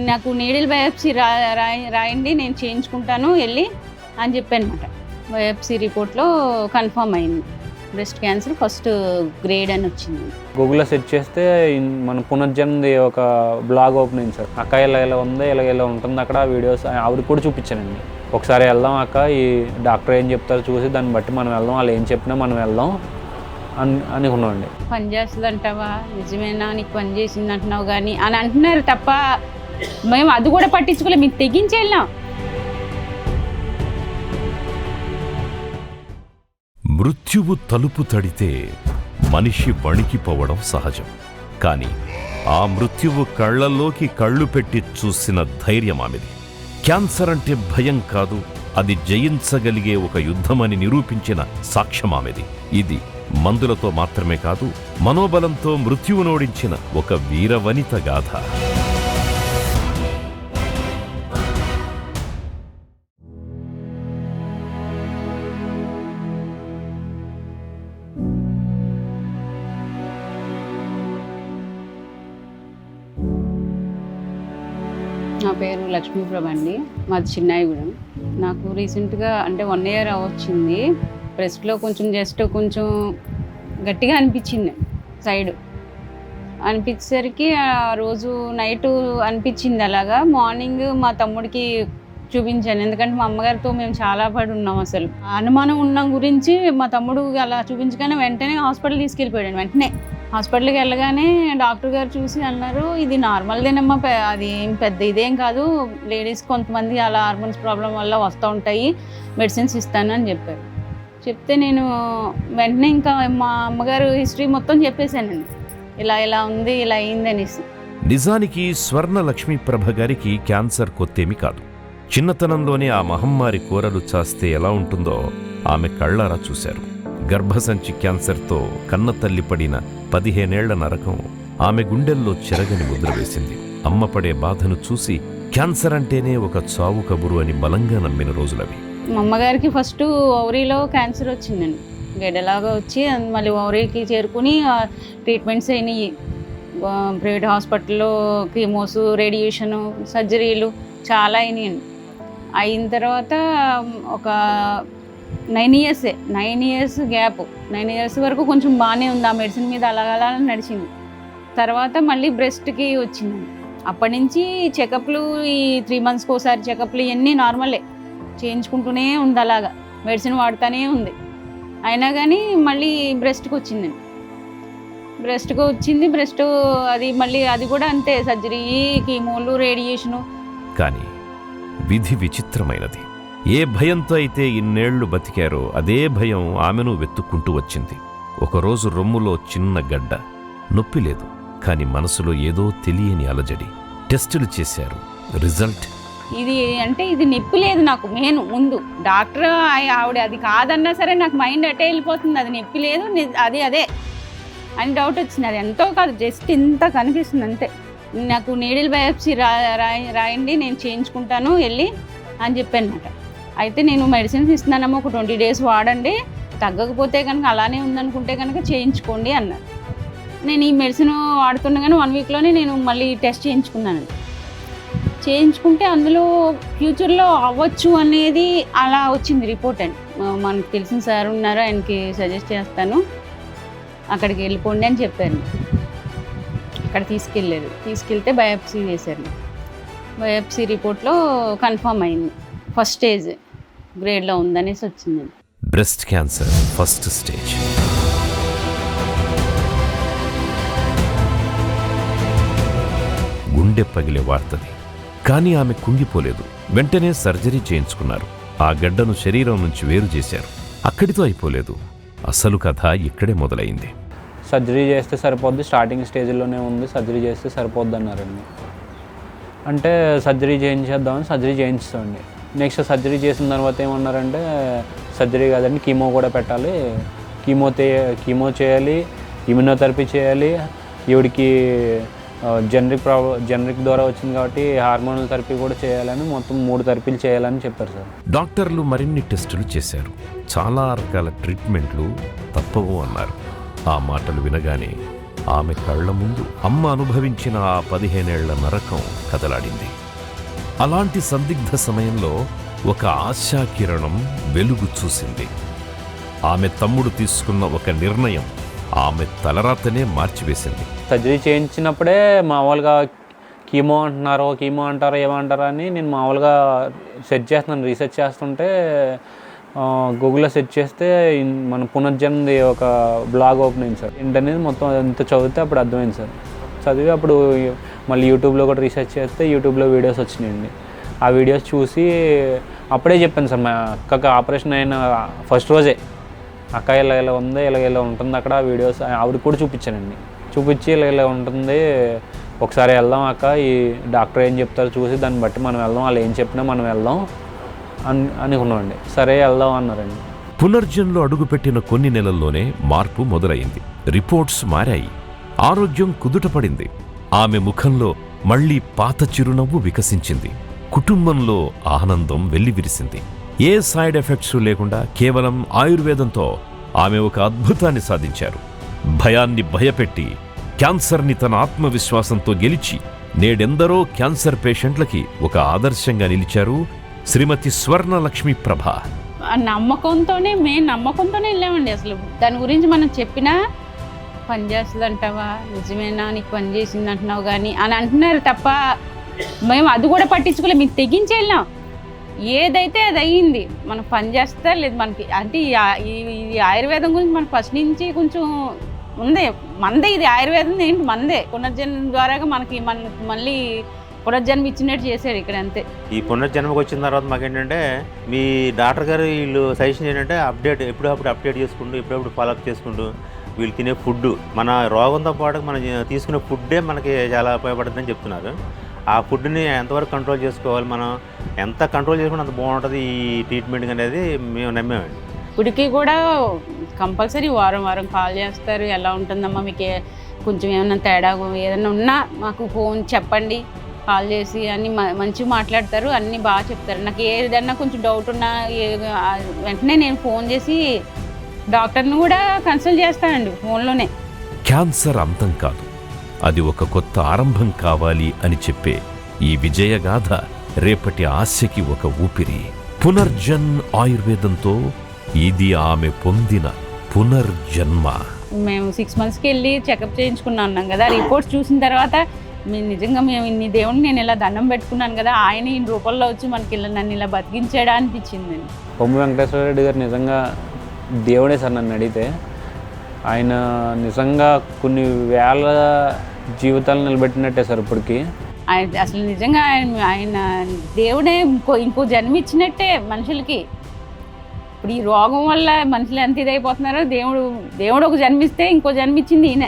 నాకు needle biopsy రాయండి, నేను చేయించుకుంటాను వెళ్ళి అని చెప్పానమాట. బయాప్సీ రిపోర్ట్లో కన్ఫర్మ్ అయింది, బ్రెస్ట్ క్యాన్సర్ ఫస్ట్ గ్రేడ్ అని వచ్చింది. గూగుల్లో సెర్చ్ చేస్తే మన పునర్జన్మది ఒక బ్లాగ్ ఓపెన్ అయింది సార్. అక్క ఇలా ఉంది, ఇలా ఉంటుంది అక్కడ వీడియోస్ ఆవిడకి కూడా చూపించానండి. ఒకసారి వెళ్దాం అక్క, ఈ డాక్టర్ ఏం చెప్తారో చూసి దాన్ని బట్టి మనం వెళ్దాం, వాళ్ళు ఏం చెప్పినా మనం వెళ్దాం అనుకున్నామండి. పని చేస్తుంది అంటావా, నిజమేనా నీకు పని చేసింది అంటున్నావు కానీ అని అంటున్నారు తప్ప మేము అది కూడా పట్టించుకోలేదు, మీకు తెగించి వెళ్ళాం. మృత్యువు తలుపు తడితే మనిషి వణికిపోవడం సహజం. కానీ ఆ మృత్యువు కళ్లలోకి కళ్ళు పెట్టి చూసిన ధైర్యం ఆమెది. క్యాన్సర్ అంటే భయం కాదు, అది జయించగలిగే ఒక యుద్ధమని నిరూపించిన సాక్ష్యం ఆమెది. ఇది మందులతో మాత్రమే కాదు, మనోబలంతో మృత్యువునోడించిన ఒక వీరవనిత గాథ. నా పేరు లక్ష్మీప్రభ అండి, మాది చిన్నాయిగూడెం. నాకు రీసెంట్గా అంటే 1 year వచ్చింది. బ్రెస్ట్లో కొంచెం గట్టిగా అనిపించింది, సైడ్ అనిపించేసరికి ఆ రోజు నైటు అనిపించింది అలాగా. మార్నింగ్ మా తమ్ముడికి చూపించాను, ఎందుకంటే మా అమ్మగారితో మేము చాలా పడి ఉన్నాం. అసలు అనుమానం ఉన్న గురించి మా తమ్ముడు అలా చూపించగానే వెంటనే హాస్పిటల్ తీసుకెళ్ళిపోయాడు. వెంటనే హాస్పిటల్కి వెళ్ళగానే డాక్టర్ గారు చూసి అన్నారు, ఇది నార్మల్దేనమ్మా, అది ఏం పెద్ద ఇదేం కాదు, లేడీస్ కొంతమంది అలా హార్మోన్స్ ప్రాబ్లం వల్ల వస్తూ ఉంటాయి, మెడిసిన్స్ ఇస్తాను అని చెప్పారు. చెప్తే నేను వెంటనే ఇంకా మా అమ్మగారు హిస్టరీ మొత్తం చెప్పేశానండి, ఇలా ఉంది, ఇలా అయిందనేసి. నిజానికి స్వర్ణ లక్ష్మీప్రభ గారికి క్యాన్సర్ కొత్తేమి కాదు. చిన్నతనంలోనే ఆ మహమ్మారి కూరలు చాస్తే ఎలా ఉంటుందో ఆమె కళ్ళారా చూశారు. గర్భసంచి క్యాన్సర్తో కన్నతల్లి పడిన 15 ఏళ్ల నరకం ఆమె గుండెల్లో చెరగని ముద్ర వేసింది. అమ్మ పడే బాధను చూసి క్యాన్సర్ అంటేనే ఒక చావు కబురు అని బలంగా నమ్మిన రోజులవి. మా అమ్మగారికి ఫస్ట్ ఓవరీలో క్యాన్సర్ వచ్చిందండి, గడ్డలాగా వచ్చి మళ్ళీ ఓవరీకి చేరుకుని ట్రీట్మెంట్స్ అయినాయి. ప్రైవేట్ హాస్పిటల్లో కీమోస్, రేడియేషను, సర్జరీలు చాలా అయినాయండి. అయిన తర్వాత ఒక 9 years గ్యాప్. 9 years వరకు కొంచెం బాగానే ఉంది, ఆ మెడిసిన్ మీద అలా నడిచింది. తర్వాత మళ్ళీ బ్రెస్ట్కి వచ్చింది. అప్పటి నుంచి చెకప్లు, ఈ 3 monthsకి ఒకసారి చెకప్లు ఇవన్నీ నార్మలే, చేయించుకుంటూనే ఉంది, అలాగా మెడిసిన్ వాడుతూనే ఉంది. అయినా కానీ మళ్ళీ బ్రెస్ట్కి వచ్చిందండి. బ్రెస్ట్ అది మళ్ళీ అది కూడా అంతే, సర్జరీ, కీమోలు, రేడియేషను. కానీ విధి విచిత్రమైనది. ఏ భయంతో అయితే ఇన్నేళ్లు బతికారో అదే భయం ఆమెను వెతుక్కుంటూ వచ్చింది. ఒకరోజు రొమ్ములో చిన్న గడ్డ, నొప్పి లేదు, కానీ మనసులో ఏదో తెలియని అలజడి. టెస్టులు చేశారు, రిజల్ట్ ఇది అంటే ఇది నొప్పి లేదు నాకు. ముందు డాక్టర్ ఆవిడ అది కాదన్నా సరే నాకు మైండ్ అటే వెళ్ళిపోతుంది, అది నొప్పి లేదు, అదే అని డౌట్ వచ్చింది. అది ఎంతో కాదు, జస్ట్ ఇంత కనిపిస్తుంది అంతే. నాకు నీడిల్ బయాప్సీ రాయండి, నేను చేయించుకుంటాను వెళ్ళి అని చెప్పానమాట. అయితే నేను మెడిసిన్స్ ఇస్తున్నానమ్మా, ఒక 20 days వాడండి, తగ్గకపోతే కనుక అలానే ఉందనుకుంటే కనుక చేయించుకోండి అన్నారు. నేను ఈ మెడిసిన్ వాడుతుండగానే 1 weekలోనే నేను మళ్ళీ టెస్ట్ చేయించుకుంటే అందులో ఫ్యూచర్లో అవ్వచ్చు అనేది అలా వచ్చింది రిపోర్ట్ అండి. మనకు తెలిసిన సార్ ఉన్నారు, ఆయనకి సజెస్ట్ చేస్తాను, అక్కడికి వెళ్ళిపోండి అని చెప్పారు. అక్కడ తీసుకెళ్తే బయాప్సీ చేశారు. బయాప్సీ రిపోర్ట్లో కన్ఫర్మ్ అయింది, ఫస్ట్ స్టేజ్ గ్రేడ్లో ఉందనేసి వచ్చిందండి. Breast cancer first stage. గుండె పగిలే వార్తది. కానీ ఆమె కుంగిపోలేదు. వెంటనే సర్జరీ చేయించుకున్నారు. ఆ గడ్డను శరీరం నుంచి వేరు చేశారు. అక్కడితో అయిపోలేదు, అసలు కథ ఇక్కడే మొదలైంది. సర్జరీ చేస్తే సరిపోద్ది, స్టార్టింగ్ స్టేజ్లోనే ఉంది, సర్జరీ చేస్తే సరిపోద్ది అన్నారండి. అంటే సర్జరీ చేయించేద్దామని సర్జరీ చేయించామండి. నెక్స్ట్ సర్జరీ చేసిన తర్వాత ఏమన్నారంటే, సర్జరీ కాదండి, కీమో కూడా పెట్టాలి, కీమో చేయాలి, ఇమ్యునోథెరపీ చేయాలి, ఈవిడికి జనరిక్ ద్వారా వచ్చింది కాబట్టి హార్మోనల్ థెరపీ కూడా చేయాలని, మొత్తం 3 థెరపీలు చేయాలని చెప్పారు సార్. డాక్టర్లు మరిన్ని టెస్టులు చేశారు, చాలా రకాల ట్రీట్మెంట్లు తప్పవు అన్నారు. ఆ మాటలు వినగానే ఆమె కళ్ళ ముందు అమ్మ అనుభవించిన ఆ 15 ఏళ్ల నరకం కదలాడింది. అలాంటి సందిగ్ధ సమయంలో ఒక ఆశాకిరణం వెలుగు చూసింది. ఆమె తమ్ముడు తీసుకున్న ఒక నిర్ణయం ఆమె తలరాతనే మార్చివేసింది. సర్జరీ చేయించినప్పుడే మామూలుగా కీమో అంటారో ఏమంటారో అని నేను మామూలుగా సెర్చ్ చేస్తున్నాను, రీసెర్చ్ చేస్తుంటే గూగుల్లో సెర్చ్ చేస్తే మన పునర్జన్మది ఒక బ్లాగ్ ఓపెన్ అయింది సార్. ఏంటనేది మొత్తం ఎంత చదివితే అప్పుడు అర్థమైంది సార్. చదివి అప్పుడు మళ్ళీ యూట్యూబ్లో కూడా రీసెర్చ్ చేస్తే యూట్యూబ్లో వీడియోస్ వచ్చినాయండి. ఆ వీడియోస్ చూసి అప్పుడే చెప్పాను సార్, మా అక్కకి ఆపరేషన్ అయిన ఫస్ట్ రోజే అక్క ఇలా ఉంది, ఇలా ఉంటుంది అక్కడ వీడియోస్ ఆవిడకి కూడా చూపించానండి. చూపించి ఇలా ఉంటుంది, ఒకసారి వెళ్దాం అక్క, ఈ డాక్టర్ ఏం చెప్తారో చూసి దాన్ని బట్టి మనం వెళ్దాం, వాళ్ళు ఏం చెప్పినా మనం వెళ్దాం అనుకున్నామండి. సరే వెళ్దాం అన్నారండి. పునర్జన్లో అడుగుపెట్టిన కొన్ని నెలల్లోనే మార్పు మొదలైంది. రిపోర్ట్స్ మారాయి. ఆరోగ్యం కుదుటపడింది. ఆమె ముఖంలో మళ్లీ పాత చిరునవ్వు వికసించింది. కుటుంబంలో ఆనందం వెల్లివిరిసింది. ఏ సైడ్ ఎఫెక్ట్స్ లేకుండా కేవలం ఆయుర్వేదంతో ఆమె ఒక అద్భుతాన్ని సాధించారు. భయాన్ని భయపెట్టి క్యాన్సర్ని తన ఆత్మవిశ్వాసంతో గెలిచి నేడెందరో క్యాన్సర్ పేషెంట్లకి ఒక ఆదర్శంగా నిలిచారు శ్రీమతి స్వర్ణలక్ష్మి ప్రభ. నమ్మకంతోనే వెళ్ళామండి. అసలు దాని గురించి మనం చెప్పినా పని చేస్తుంది అంటావా, నిజమేనా నీకు పని చేసింది అంటున్నావు కానీ అని అంటున్నారు తప్ప మేము అది కూడా పట్టించుకోలేదు. మీకు తెగించి వెళ్ళాం, ఏదైతే అది అయ్యింది. మనకు పని చేస్తా లేదు మనకి అంటే ఈ ఆయుర్వేదం గురించి మనకు ఫస్ట్ నుంచి కొంచెం ఉంది. మందే ఇది ఆయుర్వేదం ఏంటి మందే. పునర్జన్మ ద్వారాగా మనకి మళ్ళీ పునర్జన్మ ఇచ్చినట్టు చేశారు ఇక్కడ అంతే. ఈ పునర్జన్మకు వచ్చిన తర్వాత మాకేంటంటే మీ డాక్టర్ గారు వీళ్ళు సజెషన్ ఏంటంటే ఎప్పుడప్పుడు అప్డేట్ చేసుకుంటూ ఎప్పుడప్పుడు ఫాలోఅప్ చేసుకుంటూ వీళ్ళు తినే ఫుడ్ మన రోగంతో పాటు మనం తీసుకునే ఫుడ్డే మనకి చాలా ఉపయోగపడుతుందని చెప్తున్నారు. ఆ ఫుడ్ని ఎంతవరకు కంట్రోల్ చేసుకోవాలి, మనం ఎంత కంట్రోల్ చేసుకుంటే అంత బాగుంటుంది ఈ ట్రీట్మెంట్ అనేది మేము నమ్మామండి. ఇప్పటికీ కూడా కంపల్సరీ వారం కాల్ చేస్తారు, ఎలా ఉంటుందమ్మా మీకు కొంచెం ఏమైనా తేడా ఏదైనా ఉన్నా మాకు ఫోన్ చెప్పండి, కాల్ చేసి అన్నీ మంచిగా మాట్లాడతారు, అన్నీ బాగా చెప్తారు. నాకు ఏదైనా కొంచెం డౌట్ ఉన్నా వెంటనే నేను ఫోన్ చేసి డాక్టర్ని కూడా కన్సల్ట్ చేస్తానండి ఫోన్లోనే. క్యాన్సర్ అంతం కాదు, అది ఒక కొత్త ఆరంభం కావాలి అని చెప్పే ఈ విజయగాథ రేపటి ఆశకి ఒక ఊపిరి. పునర్జన్ ఆయుర్వేదంతో ఇది ఆమె పొందిన పునర్జన్మ. మేము 6 monthsకి వెళ్ళి చెకప్ చేయించుకున్నాం కదా, రిపోర్ట్స్ చూసిన తర్వాత నిజంగా మేము ఇన్ని దేవుడిని నేను ఇలా దండం పెట్టుకున్నాను కదా, ఆయన ఈ రూపంలో వచ్చి మనకి నన్ను ఇలా బతికించాడా అనిపించింది. కొమ్ము వెంకటేశ్వర రెడ్డి గారు నిజంగా దేవుడే సార్. నన్ను అడిగితే ఆయన నిజంగా కొన్ని వేల జీవితాలు నిలబెట్టినట్టే సార్ ఇప్పటికి. ఆయన అసలు నిజంగా ఆయన దేవుడే ఇంకో జన్మ ఇచ్చినట్టే మనుషులకి. ఇప్పుడు ఈ రోగం వల్ల మనుషులు ఎంత ఇదైపోతున్నారో దేవుడు ఒక జన్మిస్తే ఇంకో జన్మిచ్చింది ఈయన.